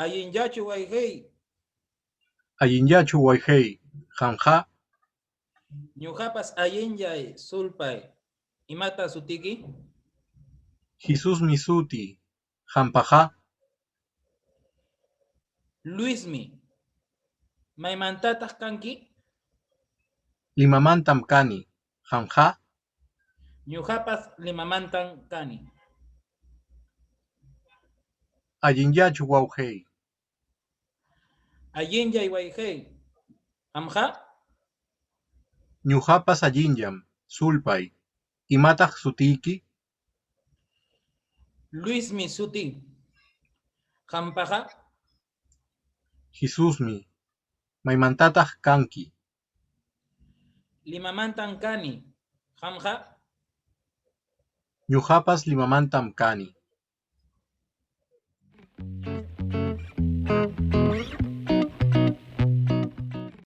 Allinllachu wayqay. Allinllachu wayqay, hamqa. Ñuqapas allinllay sulpay. Imata sutiki? Jesusmi suti, hampaqa. Luismi. Maymantataq kanki? Limamantam kani, hamqa. Ñuqapas Limamantam kani. Allinllachu wawqay. Allinllay wayqay. Hamqa? Ñuqapas allinllam, sulpay. Imataq sutiyki? Luismi sutin. Hampaqa? Jesusmi. Maymantataq kanki? Limamantam kani. Hamqa? Ñuqapas Limamantam kani.